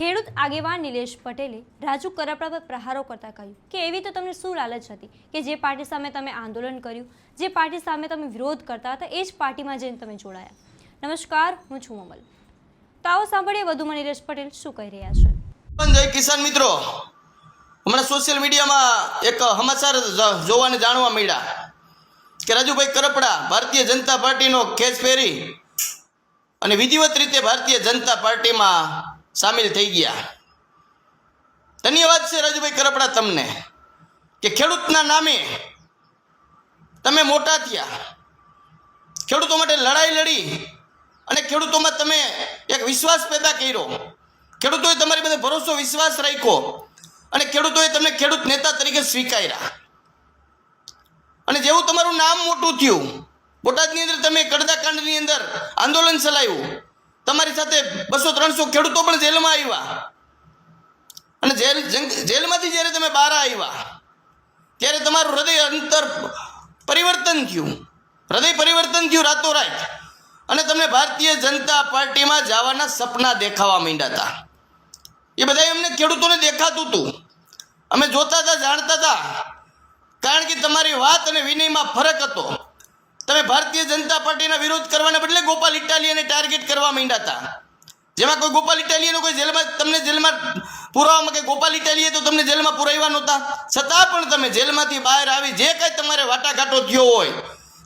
ખેડૂત આગેવાન નિલેશ પટેલે રાજુ કરપડા પર પ્રહારો કરતા કહ્યું કે એવી તો તમને શું લાલચ હતી કે જે પાર્ટી સામે તમે આંદોલન કર્યું, જે પાર્ટી સામે તમે વિરોધ કરતા હતા એ જ પાર્ટીમાં જઈને તમે જોડાયા. નમસ્કાર, હું છું અમલ. તો આવો સાંભળીએ વધુમાં નિલેશ પટેલ શું કહી રહ્યા છે. જય કિસાન મિત્રો, હમણાં સોશિયલ મીડિયામાં એક સમાચાર જોવા અને જાણવા મળ્યા કે રાજુભાઈ કરપડા ભારતીય જનતા પાર્ટીનો ખેસ પહેરી અને વિધિવત રીતે ભારતીય જનતા પાર્ટીમાં સામેલ થઈ ગયા. ધન્યવાદ છે રાજુભાઈ કરપડા તમને કે ખેડૂતના નામે તમે મોટા થયા, ખેડૂતો માટે લડાઈ લડી અને ખેડૂતોમાં તમે એક વિશ્વાસ પેદા કર્યો. ખેડૂતોએ તમારી બધે ભરોસો વિશ્વાસ રાખ્યો અને ખેડૂતોએ તમને ખેડૂત નેતા તરીકે સ્વીકાર્યા. અને જેવું તમારું નામ મોટું થયું, બોટાદની અંદર તમે કડદાકાંડની અંદર આંદોલન ચલાવ્યું, તમારી સાથે 200-300 ખેડૂતો પણ જેલમાં આવ્યા અને જેલમાંથી જ્યારે તમે બહાર આવ્યા ત્યારે તમારું હૃદય અંતર પરિવર્તન થયું, હૃદય પરિવર્તન થયું રાતોરાત અને તમને ભારતીય જનતા પાર્ટીમાં જવાના સપના દેખાવા માંડ્યા હતા. એ બધા અમને ખેડૂતોને દેખાતું હતું, અમે જોતા હતા, જાણતા હતા, કારણ કે તમારી વાત અને વિનયમાં ફરક હતો. તમે ભારતીય જનતા પાર્ટીના વિરોધ કરવાને બદલે ગોપાલ ઇટાલિયાને ટાર્ગેટ કરવા માંડ્યા હતા. જેમાં કોઈ ગોપાલ ઇટાલિયાનો કોઈ જેલમાં તમને જેલમાં પુરાવામાં કે ગોપાલ ઇટાલિયે તો તમને જેલમાં પુરાવ્યા નહોતા, છતાં પણ તમે જેલમાંથી બહાર આવી જે કંઈ તમારે વાટાઘાટો થયો હોય,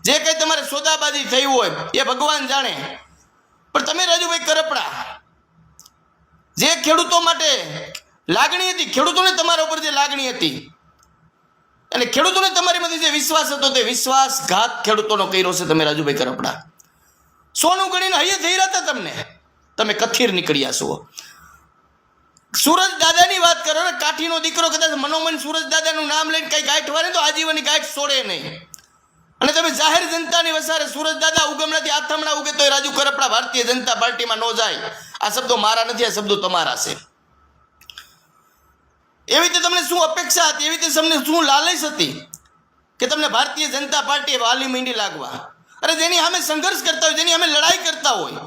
જે કંઈ તમારે સોદાબાજી થઈ હોય એ ભગવાન જાણે. પણ તમે રાજુભાઈ કરપડા જે ખેડૂતો માટે લાગણી હતી, ખેડૂતોને તમારા ઉપર જે લાગણી હતી અને ખેડૂતોને તમારીમાંથી જે વિશ્વાસ હતો તે વિશ્વાસઘાત ખેડૂતોનો કર્યો છે તમે રાજુભાઈ કરપડા. સોનું ગણીને હૈયે થઈ રહ્યા હતા તમને, તમે કથીર નીકળ્યા છો. સુરજ દાદાની વાત કરો ને, કાઠીનો દીકરો કદાચ મનોમન સુરજ દાદાનું નામ લઈને કઈ ગાંઠ વાળે તો આજીવનની ગાંઠ છોડે નહીં. અને તમે જાહેર જનતાની વસારે સુરજ દાદા ઉગમણાથી આથમણા ઉગે તો રાજુ કરપડા ભારતીય જનતા પાર્ટીમાં ન જાય. આ શબ્દો મારા નથી, આ શબ્દો તમારા છે. એવી રીતે તમને શું અપેક્ષા હતી, એવી રીતે તમને શું લાલચ હતી કે તમને ભારતીય જનતા પાર્ટીએ વાલી મીંડી લાગવા. અરે જેની સામે સંઘર્ષ કરતા હોય, જેની સામે લડાઈ કરતા હોય,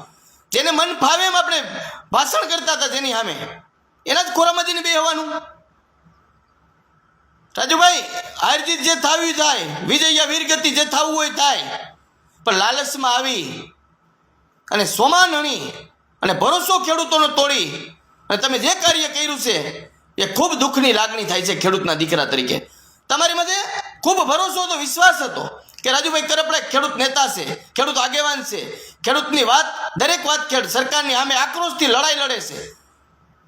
જેને મન ફાવે એમ આપણે ભાષણ કરતા હતા, જેની સામે એના જ ખોરામાં જઈને બેહવાનું. રાજુભાઈ, હાર જીત જે થાવી થાય, વિજય યા વીરગતિ જે થવું હોય થાય, પણ લાલચમાં આવી અને સોમાન હણી અને ભરોસો ખેડૂતોનો તોડી અને તમે જે કાર્ય કર્યું છે એ ખૂબ દુઃખની લાગણી થાય છે. ખેડૂતના દીકરા તરીકે તમારી મધ્ય ખૂબ ભરોસો હતો, વિશ્વાસ હતો કે રાજુભાઈ કરપડા ખેડૂત નેતા છે, ખેડૂત આગેવાન છે, ખેડૂતની વાત દરેક વાત સરકારની સામે આક્રોશથી લડાઈ લડે છે.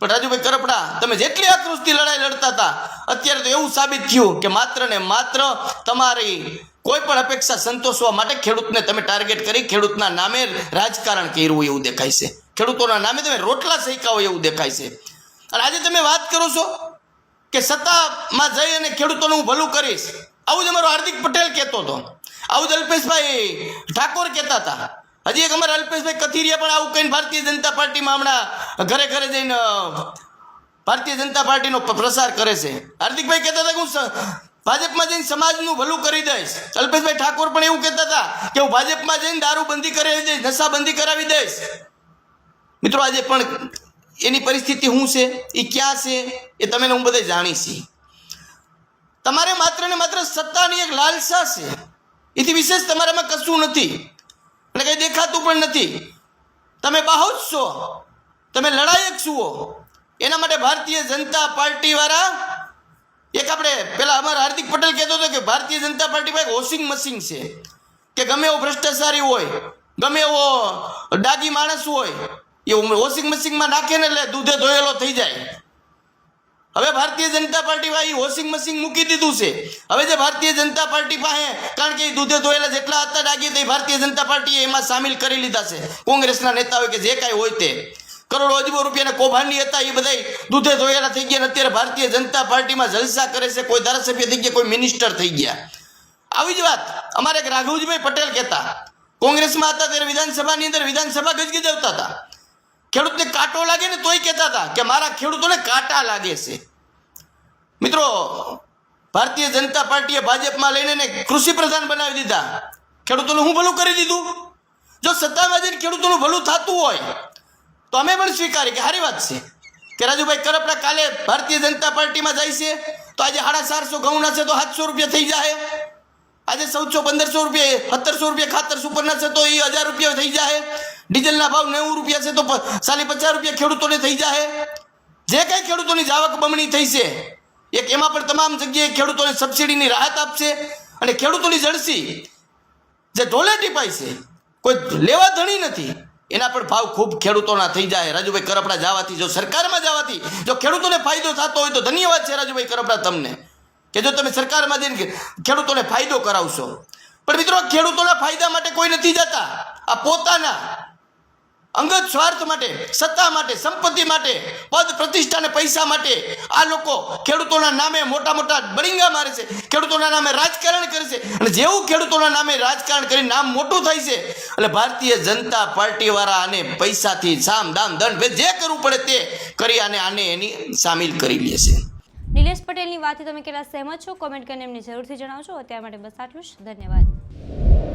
પણ રાજુભાઈ કરપડા તમે જેટલી આક્રોશથી લડાઈ લડતા હતા, અત્યારે તો એવું સાબિત થયું કે માત્ર ને માત્ર તમારી કોઈ પણ અપેક્ષા સંતોષવા માટે ખેડૂતને તમે ટાર્ગેટ કરી ખેડૂતના નામે રાજકારણ કર્યું હોય એવું દેખાય છે, ખેડૂતોના નામે તમે રોટલા શેકા હોય એવું દેખાય છે. અને આજે તમે વાત કરો છો કે સત્તામાં જઈ અને ખેડૂતોનું હું ભલું કરીશ, આવું જ અમારો હાર્દિક પટેલ કહેતો હતો, આવું જ અલ્પેશભાઈ ઠાકોર કહેતા હતા. હજી એક અમારા અલ્પેશભાઈ કથિરિયા પણ આવું કહીને ભારતીય જનતા પાર્ટીમાં હમણાં ઘરે ઘરે જઈને ભારતીય જનતા પાર્ટીનો પ્રસાર કરે છે. હાર્દિકભાઈ કહેતા હતા કે હું ભાજપમાં જઈને સમાજનું ભલું કરી દઈશ. અલ્પેશભાઈ ઠાકોર પણ એવું કહેતા હતા કે હું ભાજપમાં જઈને દારૂબંધી કરાવી દઈશ, નશાબંધી કરાવી દઈશ. મિત્રો, આજે પણ એની પરિસ્થિતિ શું છે, એ ક્યાં છે, એ તમે હું બધા જાણી છીએ. તમારે માત્ર ને માત્ર સત્તાની એક લાલસા છે, એથી વિશેષ તમારામાં કશું નથી અને કંઈ દેખાતું પણ નથી. તમે બાહુજ છો, તમે લડાયક છો. એના માટે ભારતીય જનતા પાર્ટી વાળા એક આપણે પેલા અમારા હાર્દિક પટેલ કહેતો હતો કે ભારતીય જનતા પાર્ટી પાસે વોશિંગ મશીન છે કે ગમે એવો ભ્રષ્ટાચારી હોય, ગમે એવો ડાગી માણસ હોય, એ વોશિંગ મશીનમાં નાખે ને એટલે દૂધે ધોયેલો થઈ જાય. હવે ભારતીય જનતા પાર્ટી પાસે વોશિંગ મશીન મૂકી દીધું છે. હવે જે ભારતીય જનતા પાર્ટી પાસે, કારણ કે એ દૂધે ધોયેલા જેટલા હતા ડાગી તે ભારતીય જનતા પાર્ટીએ એમાં સામેલ કરી લીધા છે. કોંગ્રેસના નેતાઓ કે જે કાંઈ હોય તે કરોડો અજબો રૂપિયાના કૌભાંડી હતા એ બધા દૂધે ધોયેલા થઈ ગયા. અત્યારે ભારતીય જનતા પાર્ટીમાં જલસા કરે છે, કોઈ ધારાસભ્ય થઈ ગયા, કોઈ મિનિસ્ટર થઈ ગયા. આવી જ વાત અમારે એક રાઘવજીભાઈ પટેલ કહેતા, કોંગ્રેસમાં હતા ત્યારે વિધાનસભાની અંદર વિધાનસભા ગજગજાવતા હતા. ખેડૂતને કાંટો લાગે ને તોય કહેતા હતા કે મારા ખેડૂતોને કાંટા લાગે છે. મિત્રો, ભારતીય જનતા પાર્ટીએ ભાજપમાં લઈને કૃષિ પ્રધાન બનાવી દીધા. ખેડૂતોનું હું ભલું કરી દીધું. જો સત્તામાં જઈને ખેડૂતોનું ભલું થતું હોય તો અમે પણ સ્વીકારીએ કે સારી વાત છે, કે રાજુભાઈ કરપડા કાલે ભારતીય જનતા પાર્ટીમાં જાય છે તો આજે 450 ઘઉંના છે તો 700 રૂપિયા થઈ જાય, આજે 1400-1500 રૂપિયા 1700 રૂપિયા ખાતર સુપરના છે તો એ 1000 રૂપિયા થઈ જાય, ડીઝલના ભાવ 90 રૂપિયા છે તો 50 રૂપિયા ખેડૂતોને થઈ જાય. જે કાંઈ ખેડૂતોની જાવક બમણી થઈ છે એક એમાં પણ તમામ જગ્યાએ ખેડૂતોને સબસિડીની રાહત આપશે અને ખેડૂતોની જળસી જે ઢોલે ટીપાય છે કોઈ લેવા ધણી નથી એના પણ ભાવ ખૂબ ખેડૂતોના થઈ જાય. રાજુભાઈ કરપડા જવાથી, જો સરકારમાં જવાથી જો ખેડૂતોને ફાયદો થતો હોય તો ધન્યવાદ છે રાજુભાઈ કરપડા તમને, કે જો તમે સરકારમાં જઈને ખેડૂતોને ફાયદો કરાવશો. પણ મિત્રો, ખેડૂતોના ફાયદા માટે કોઈ નથી જતા, આ પોતાના અંગત સ્વાર્થ માટે, સત્તા માટે, સંપત્તિ માટે, પદ પ્રતિષ્ઠા અને પૈસા માટે આ લોકો ખેડૂતોના નામે મોટા મોટા બળિંગા મારે છે, ખેડૂતોના નામે રાજકારણ કરે છે. અને જેવું ખેડૂતોના નામે રાજકારણ કરી નામ મોટું થાય છે એટલે ભારતીય જનતા પાર્ટી વાળા આને પૈસાથી સામ દામ દંડ જે કરવું પડે તે કરી આને એની સામેલ કરી લે છે. નિલેશ પટેલની વાતથી તમે કેટલા સહેમત છો? કોમેન્ટ કરીને એમને જરૂરથી જણાવજો. અત્યાર માટે બસ આટલું જ. ધન્યવાદ.